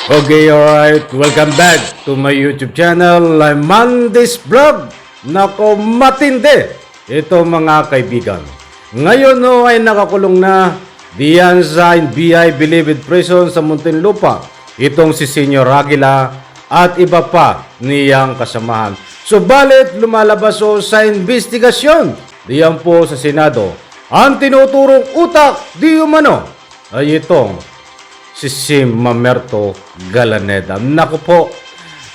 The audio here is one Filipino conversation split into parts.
Okay, alright. Welcome back to my YouTube channel. I'm Mandis Vlog. Nako, matindi. Ito mga kaibigan. Ngayon no ay nakakulong na diyan sa NBI Bilibid Prison sa Muntinlupa. Itong si Senyor Aguila at iba pa niyang kasamahan. Subalit lumalabas sa investigasyon diyan po sa Senado. Ang tinuturong utak di umano ay itong si Mamerto Galaneda. Naku po,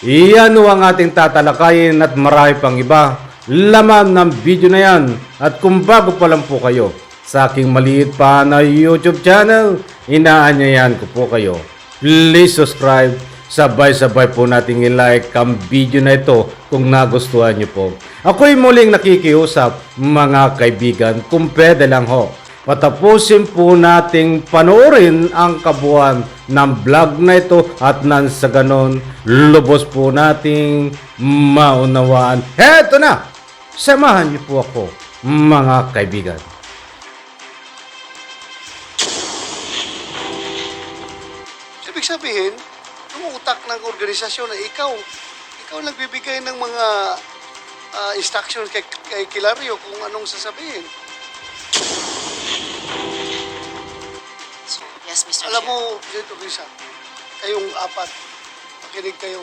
iyan ang ating tatalakayin at marami pang iba. Laman ng video na yan. At kung bago pa lang po kayo sa aking maliit pa na YouTube channel, inaanyayahan ko po kayo. Please subscribe. Sabay-sabay po nating i-like ang video na ito kung nagustuhan nyo po. Ako'y muling nakikiusap mga kaibigan kung pwede lang ho. Patapusin po nating panoorin ang kabuuan ng vlog na ito at nang sa ganon, lubos po nating maunawaan. Heto na! Samahan niyo po ako, mga kaibigan. Ibig sabihin, yung utak ng organisasyon na ikaw nagbibigay ng mga instruction kay Kilario kung anong sasabihin. So, yes, Mr. Alam Chair. mo, Senator Risa, kayong apat, makinig kayo.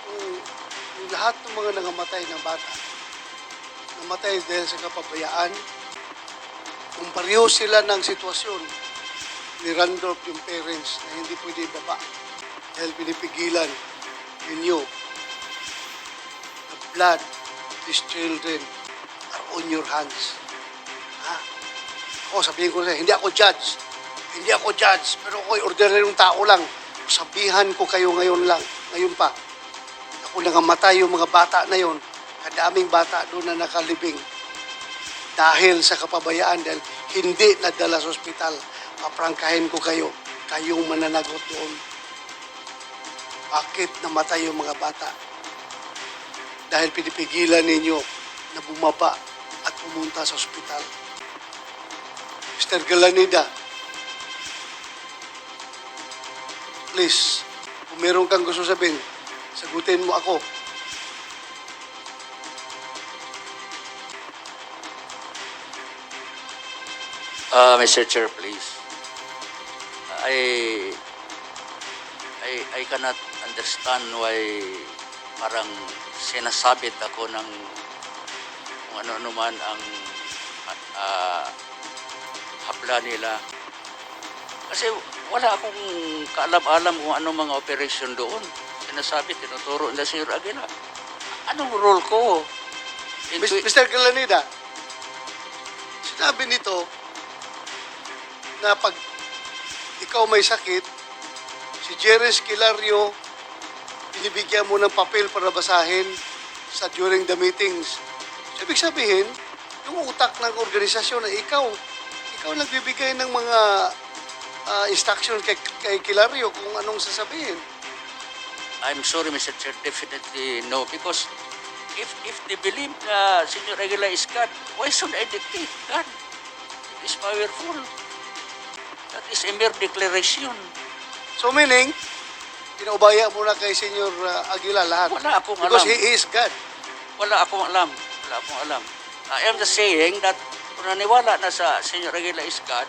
Yung lahat ng mga nangamatay ng bata, namatay dahil sa kapabayaan, kung pareho sila ng sitwasyon ni Randolph, yung parents, na hindi pwede ibaba dahil pinipigilan ninyo. The blood of these children are on your hands. Ha? Ako, sabihin ko na, hindi ako judge. Hindi ako judge, pero ako'y ordinaryong tao lang. Sabihan ko kayo ngayon lang, ngayon pa. Ako nangamatay yung mga bata na yon, kadaming bata doon na nakalibing dahil sa kapabayaan, dahil hindi nadala sa ospital. Paprangkahin ko kayo, kayong mananagot doon. Bakit namatay yung mga bata? Dahil pinipigilan ninyo na bumaba at pumunta sa ospital. Mr. Galaneda, please, kung meron kang gusto sabihin, sagutin mo ako. Mr. Chair, please. I cannot understand why parang sinasabit ako ng kung ano man ang hapla nila. Kasi wala akong kaalam-alam kung ano mga operation doon. Sinasabi, tinuturo na si Aguila. Anong role ko? Mr. Galaneda, sinabi nito na pag ikaw may sakit, si Jerez Kilario, binibigyan mo ng papel para basahin during the meetings. So, ibig sabihin, yung utak ng organisasyon na ikaw nagbibigay ng mga instruction kay Kilario kung anong sasabihin. I'm sorry, Mr. Chair, definitely no. Because if they believe na Senyor Aguila is God, why should I dictate God? It is powerful. That is a mere declaration. So meaning, pinaubaya mo na kay Senyor Aguila lahat. Wala akong Because alam. he is God. Wala akong alam. Wala akong alam. I am just saying that kung naniwala na sa Senyor Aguila is God,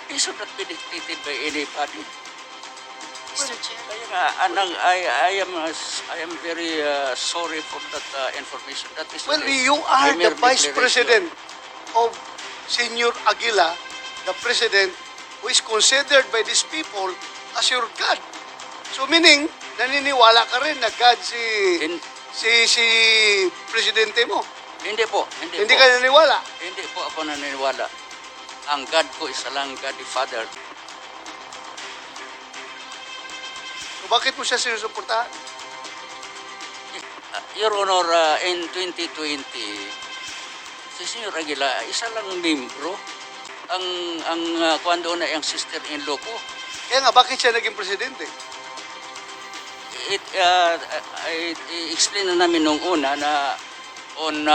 he should not be dictated by anybody. Mr. Chair. Kaya nga, I am very sorry for that information. That is Well, a you are mere the Vice declaration. President of Senyor Aguila, the President who is considered by these people as your God. So meaning, naniniwala ka rin na God Hin- si Presidente mo. Hindi po. Hindi po. ka naniniwala. Hindi po ako naniniwala. Ang God ko is lang God the Father. So bakit mo siya sinusuportahan? Your Honor, in 2020, si Senyor Aguila, isa lang membro. Ang kuwan doon na yung sister-in-law ko. Kaya nga, bakit siya naging Presidente? I-explain na namin nung una na on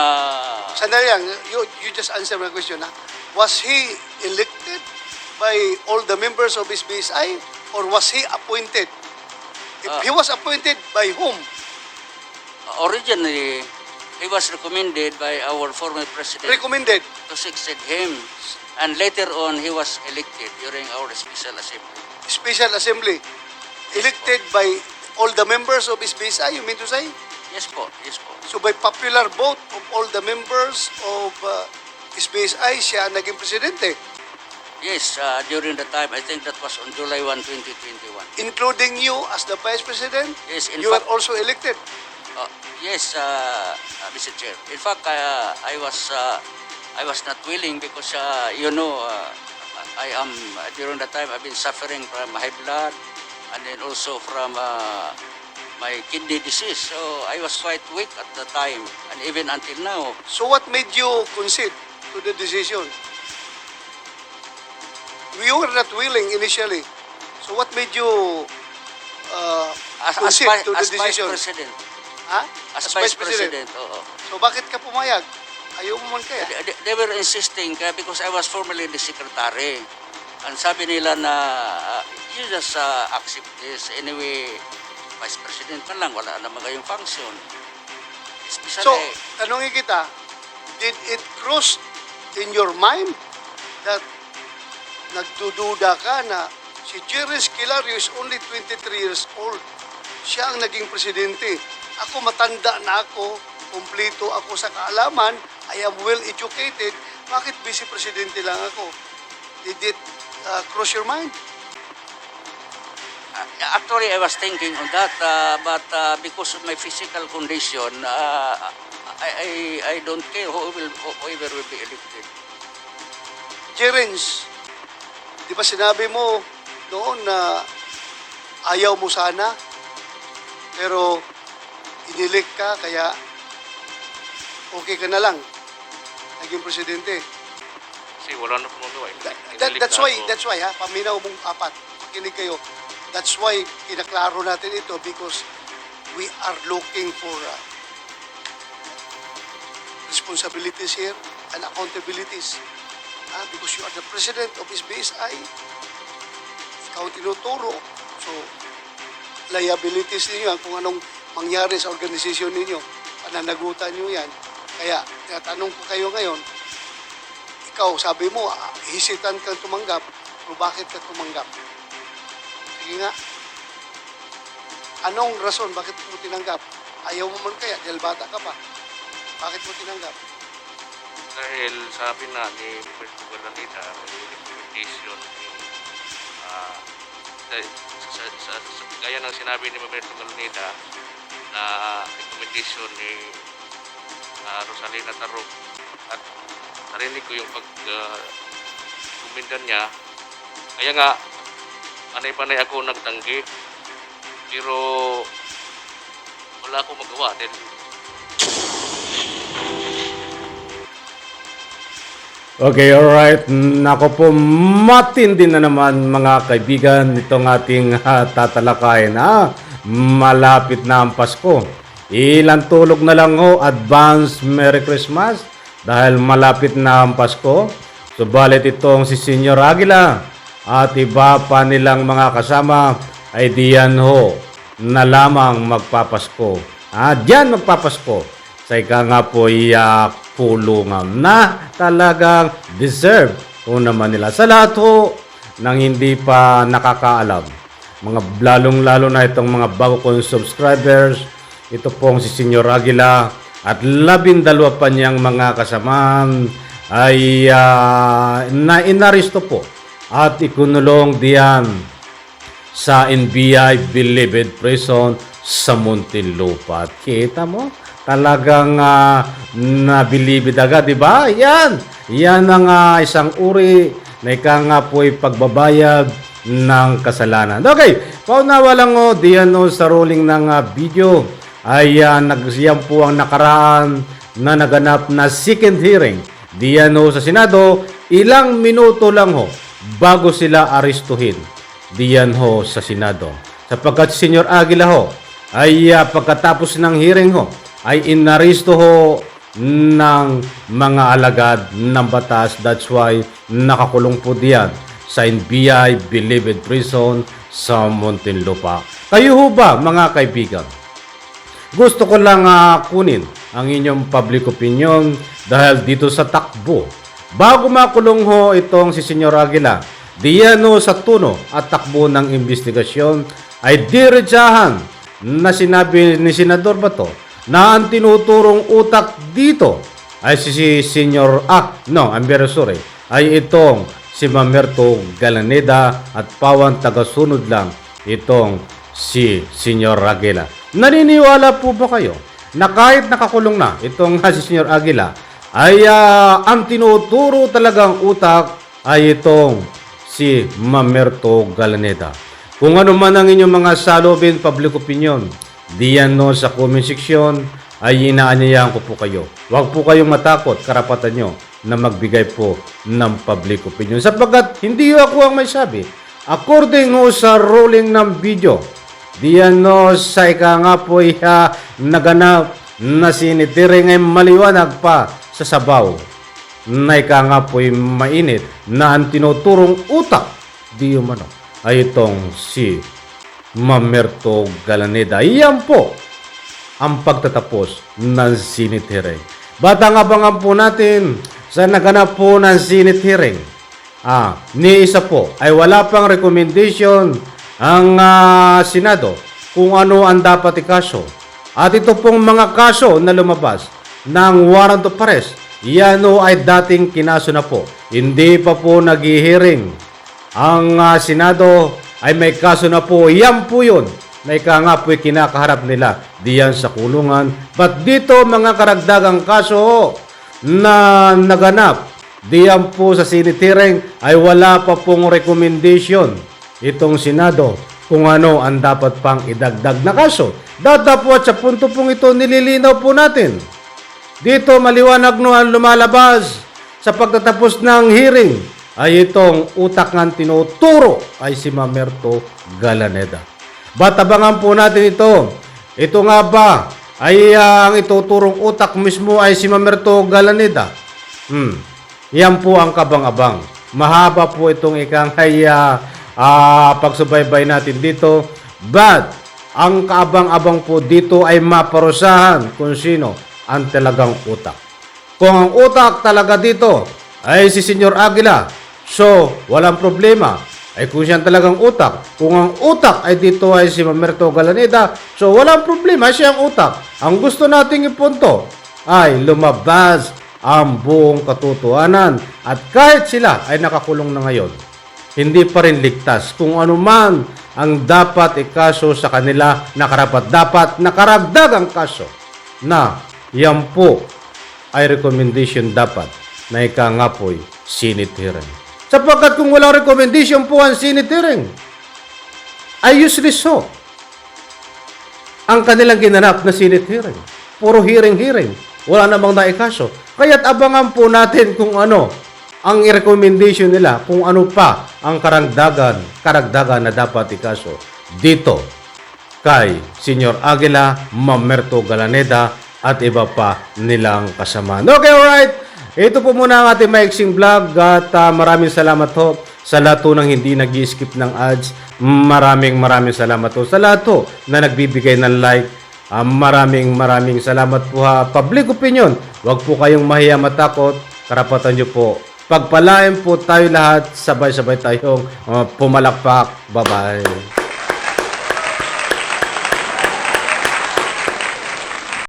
Sandali lang, you just answer my question. Ha? Was he elected by all the members of his BSI or was he appointed? If Ah. he was appointed, by whom? Originally, he was recommended by our former president Recommended. to succeed him. And later on, he was elected during our special assembly. Special Assembly. Elected by all the members of SBSI, you mean to say? Yes po, yes po. So by popular vote of all the members of SBSI, siya ang naging presidente, Yes, during the time, I think that was on July 1, 2021. including you as the vice president. Yes, in You were fact, also elected. yes, Mr. Chair. In fact, I was not willing because, I am, during that time, I've been suffering from high blood and then also from my kidney disease. So I was quite weak at the time and even until now. So what made you concede to the decision? You were not willing initially. So what made you concede to the As Vice decision? President. Ha? As Vice President, oo. So bakit ka pumayag? Ayaw mo man kaya? They were insisting because I was formerly the secretary. And sabi nila na you just accept this. Anyway, Vice President man lang, wala naman kayong function. Especially, So, tanongin kita, did it cross in your mind that nagdududa ka na si Jerry Esquilario is only 23 years old. Siya ang naging presidente. Ako matanda na ako, kumpleto ako sa kaalaman, I am well educated, bakit vice presidente lang ako? Did it cross your mind? actually, I was thinking on that, but because of my physical condition, I don't care whoever will be elected. Jerens, di ba sinabi mo noon na ayaw mo sana, pero inilik ka, kaya okay ka na lang, naging presidente. Kasi wala na pong magawa. That's why, ha, paminaw mong apat, makinig kayo. That's why kinaklaro natin ito because we are looking for responsibilities here and accountabilities. Because you are the president of SBSI, ikaw ang tinuturo. So, liabilities ninyo, kung anong mangyari sa organisasyon ninyo, pananagutan nyo yan. Kaya, tinatanong ko kayo ngayon, ikaw, sabi mo, hesitant kang tumanggap, pero bakit ka tumanggap? Sige nga, anong rason, bakit mo tinanggap? Ayaw mo man kaya, dahil bata ka pa. Bakit mo tinanggap? Dahil sabi na ni Roberto Galanita, may recommendation ni gaya ng sinabi ni Roberto Galanita na recommendation ni Rosalina Tarok at narinig ko yung pag-kumindan niya. Kaya nga, panay-panay ako nagtanggi pero wala akong magawa dahil Okay, alright. Nako po, matindi na naman mga kaibigan itong ating tatalakayin. Malapit na ang Pasko. Ilang tulog na lang ho, advance Merry Christmas dahil malapit na ang Pasko. Subalit itong si Senyor Aguila at iba pa nilang mga kasama ay diyan ho na lamang magpapasko. Diyan magpapasko. Sa ika nga po kulungan na talagang deserve po naman nila. Sa lahat ho ng hindi pa nakakaalam, mga lalong-lalo na itong mga bago kong subscribers, ito pong si Senyor Aguila at 12 pa niyang mga kasamahan ay inaresto po at ikunulong diyan sa NBI Bilibid Prison sa Muntinlupa. At kita mo, talagang nabilibid agad, di ba? Yan ang isang uri na ika nga po'y pagbabayad ng kasalanan. Okay, paunawa lang diyan sa rolling ng video ay yan po ang nakaraan na naganap na second hearing diyan sa Senado. Ilang minuto lang bago sila arestuhin diyan sa Senado. Sapagkat si Senyor Aguila ay pagkatapos ng hearing ay inaresto ng mga alagad ng batas. That's why nakakulong po diyan sa NBI Bilibid Prison sa Muntinlupa. Kayo ho ba, mga kaibigan? Gusto ko lang kunin ang inyong public opinion dahil dito sa takbo. Bago makulong ho itong si Senyor Aguila, diyan ho sa tuno at takbo ng investigasyon ay diretsahan na sinabi ni Senador Bato na ang tinuturong utak dito ay si Senyor I'm very sorry, ay itong si Mamerto Galaneda at pawang tagasunod lang itong si Senyor Aguila. Naniniwala po ba kayo na kahit nakakulong na itong si Senyor Aguila ay ang tinuturo talagang utak ay itong si Mamerto Galaneda? Kung ano man ang inyong mga salobin public opinion, diyan no sa comment section ay inaanyayahan ko po kayo. Huwag po kayong matakot, karapatan nyo na magbigay po ng public opinion. Sapagkat hindi ako ang may sabi. According ho sa ruling ng video, diyan no sa ika nga po naganap na sinitiring ay maliwanag pa sa sabaw na ika nga po mainit na ang tinuturong utak di umano ay itong si Mamerto Galaneda. Iyan po ang pagtatapos ng Senate hearing. Batang abangan po natin sa naganap po ng Senate hearing. Ni isa po ay wala pang recommendation ang Senado kung ano ang dapat ikaso. At ito pong mga kaso na lumabas ng warrant of arrest, yan ay dating kinaso na po. Hindi pa po nag-hearing. Ang Senado ay may kaso na po. Yan po yun na ika nga po'y kinakaharap nila diyan sa kulungan. But dito mga karagdagang kaso na naganap diyan po sa Senate hearing ay wala pa pong recommendation itong Senado kung ano ang dapat pang idagdag na kaso. Datapot sa punto pong ito nililinaw po natin. Dito maliwanag no ang lumalabas sa pagtatapos ng hearing ay itong utak ng tinuturo ay si Mamerto Galaneda. Batabangan po natin ito. Ito nga ba ay ang ituturong utak mismo ay si Mamerto Galaneda? Yan po ang kabang-abang. Mahaba po itong ikang pagsubaybay natin dito. But ang kaabang-abang po dito ay maparusahan kung sino ang talagang utak. Kung ang utak talaga dito ay si Senyor Aguila, so walang problema. Ay kung siya talagang utak. Kung ang utak ay dito ay si Mamerto Galaneda, so walang problema, siya ang utak. Ang gusto nating ipunto ay lumabas ang buong katotohanan. At kahit sila ay nakakulong na ngayon, hindi pa rin ligtas kung ano man ang dapat ikaso sa kanila na karapat-dapat na karagdagang kaso na yan po ay recommendation dapat na ika nga po'y Senate hearing. Sapagkat kung walang recommendation po ang Senate hearing, ay useless so ang kanilang ginanap na Senate hearing. Puro hearing. Wala namang naikaso. Kaya't abangan po natin kung ano ang recommendation nila, kung ano pa ang karagdagan na dapat ikaso dito kay Senyor Aguila, Mamerto Galaneda at iba pa nilang kasamaan. Okay, alright. Ito po muna ang ating maiksing vlog at maraming salamat ho sa lahat ho ng hindi nag-skip ng ads. Maraming salamat ho sa lahat ho na nagbibigay ng like. Maraming salamat po ha. Public opinion, huwag po kayong mahiya matakot. Karapatan nyo po. Pagpalain po tayo lahat, sabay-sabay tayong pumalakpak. Bye-bye.